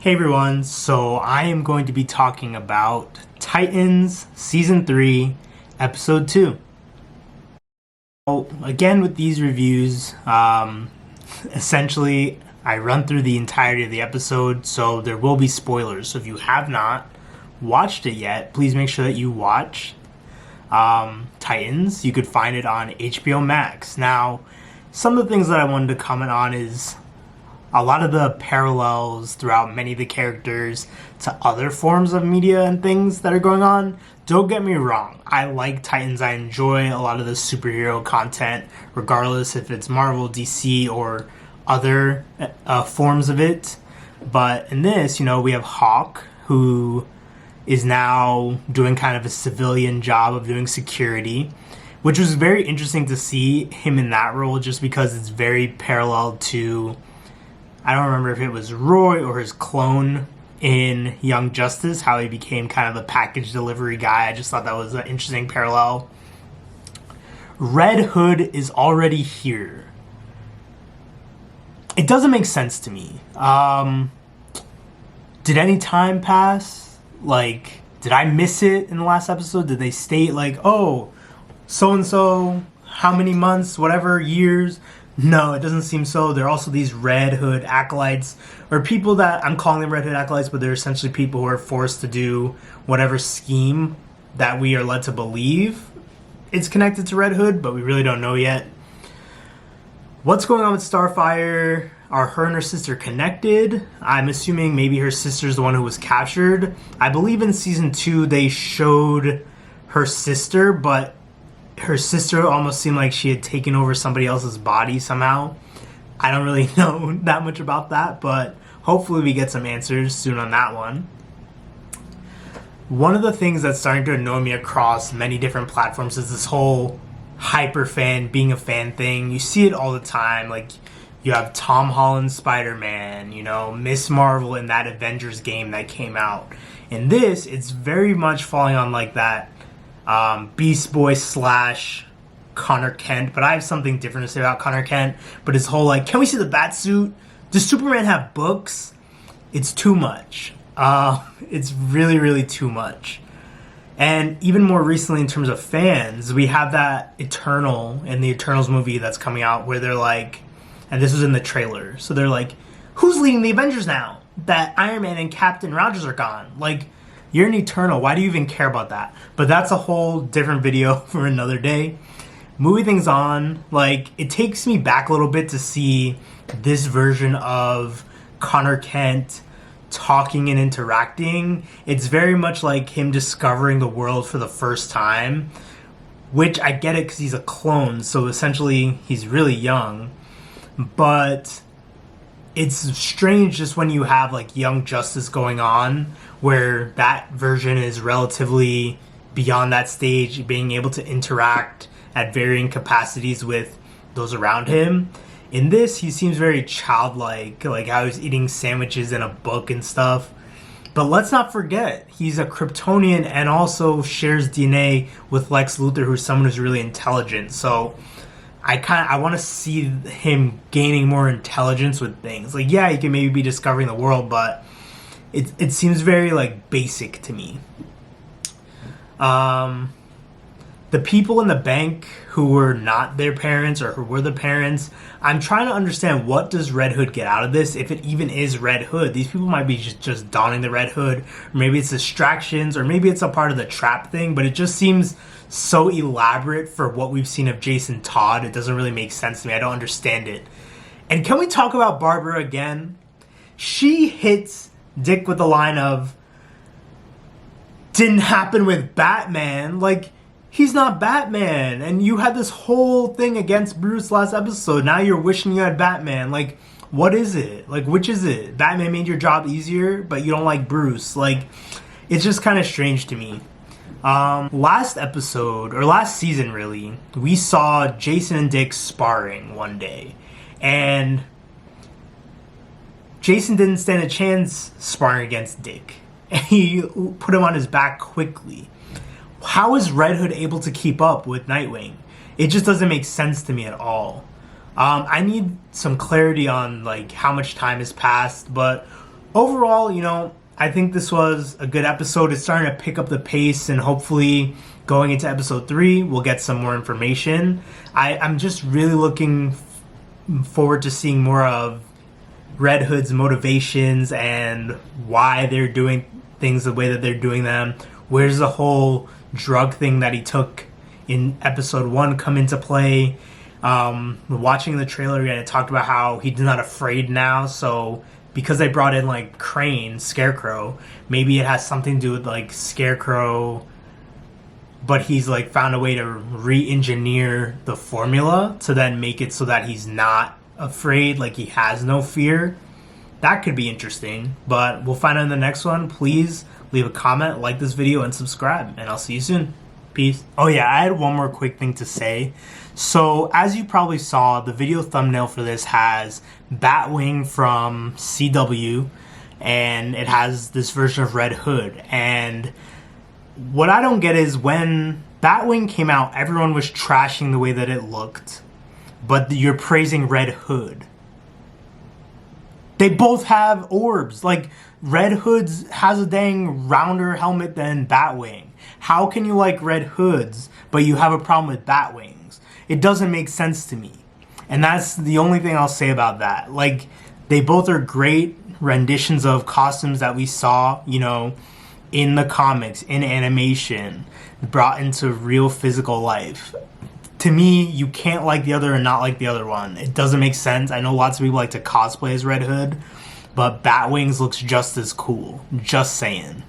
Hey everyone, so I am going to be talking about Titans Season 3, Episode 2. So, again with these reviews, essentially I run through the entirety of the episode, so there will be spoilers. So if you have not watched it yet, please make sure that you watch Titans. You could find it on HBO Max. Now, some of the things that I wanted to comment on is a lot of the parallels throughout many of the characters to other forms of media and things that are going on. Don't get me wrong, I like Titans. I enjoy a lot of the superhero content, regardless if it's Marvel, DC, or other forms of it. But in this, we have Hawk, who is now doing kind of a civilian job of doing security, which was very interesting to see him in that role just because it's very parallel to, I don't remember if it was Roy or his clone in Young Justice, how he became kind of the package delivery guy. I just thought that was an interesting parallel. Red Hood is already here. It doesn't make sense to me. Did any time pass? Did I miss it in the last episode? Did they state oh, so-and-so, how many months, whatever, years? No, it doesn't seem so. There are also these Red Hood acolytes, or people that I'm calling them Red Hood acolytes, but they're essentially people who are forced to do whatever scheme that we are led to believe it's connected to Red Hood, but we really don't know yet. What's going on with Starfire? Are her and her sister connected? I'm assuming maybe her sister's the one who was captured. I believe in Season 2 they showed her sister, but her sister almost seemed like she had taken over somebody else's body somehow. I don't really know that much about that, but hopefully we get some answers soon on that one. One of the things that's starting to annoy me across many different platforms is this whole hyper fan, being a fan thing. You see it all the time. You have Tom Holland's Spider-Man, Miss Marvel in that Avengers game that came out. In this, it's very much falling on that Beast Boy / Connor Kent, but I have something different to say about Connor Kent. But his whole can we see the bat suit? Does Superman have books? It's too much. It's really, really too much. And even more recently, in terms of fans, we have that Eternal in the Eternals movie that's coming out, where they're and this was in the trailer, so they're who's leading the Avengers now that Iron Man and Captain Rogers are gone? You're an Eternal. Why do you even care about that? But that's a whole different video for another day. Moving things on, it takes me back a little bit to see this version of Connor Kent talking and interacting. It's very much like him discovering the world for the first time, which I get it because he's a clone, so essentially he's really young. But it's strange just when you have Young Justice going on, where that version is relatively beyond that stage, being able to interact at varying capacities with those around him. In this, he seems very childlike, how he's eating sandwiches in a book and stuff. But let's not forget, he's a Kryptonian and also shares DNA with Lex Luthor, who's someone who's really intelligent. So I want to see him gaining more intelligence with things. Yeah, he can maybe be discovering the world, but it seems very basic to me. The people in the bank who were not their parents or who were the parents, I'm trying to understand, what does Red Hood get out of this, if it even is Red Hood. These people might be just donning the Red Hood, or maybe it's distractions, or maybe it's a part of the trap thing, but it just seems so elaborate for what we've seen of Jason Todd. It doesn't really make sense to me. I don't understand it. And can we talk about Barbara again? She hits Dick with the line of, didn't happen with Batman. He's not Batman, and you had this whole thing against Bruce last episode. Now you're wishing you had Batman. What is it? Which is it? Batman made your job easier, but you don't like Bruce. It's just kind of strange to me. Last episode, or last season really, we saw Jason and Dick sparring one day, and Jason didn't stand a chance sparring against Dick. He put him on his back quickly. How is Red Hood able to keep up with Nightwing? It just doesn't make sense to me at all. I need some clarity on how much time has passed, but overall, I think this was a good episode. It's starting to pick up the pace, and hopefully going into episode 3, we'll get some more information. I'm just really looking forward to seeing more of Red Hood's motivations and why they're doing things the way that they're doing them. Where's the whole drug thing that he took in episode 1 come into play? Watching the trailer again, it talked about how he's not afraid now, so because they brought in like Crane, Scarecrow, maybe it has something to do with like Scarecrow, but he's like found a way to re-engineer the formula to then make it so that he's not afraid, like he has no fear. That could be interesting, but we'll find out in the next one. Please leave a comment, like this video, and subscribe, and I'll see you soon. Peace. Oh yeah, I had one more quick thing to say. So, as you probably saw, the video thumbnail for this has Batwing from CW, and it has this version of Red Hood. And what I don't get is when Batwing came out, everyone was trashing the way that it looked, but you're praising Red Hood. They both have orbs. Like, Red Hood's has a dang rounder helmet than Batwing. How can you like Red Hood's, but you have a problem with Batwings? It doesn't make sense to me. And that's the only thing I'll say about that. Like, they both are great renditions of costumes that we saw, in the comics, in animation, brought into real physical life. To me, you can't like the other and not like the other one. It doesn't make sense. I know lots of people like to cosplay as Red Hood, but Batwings looks just as cool. Just saying.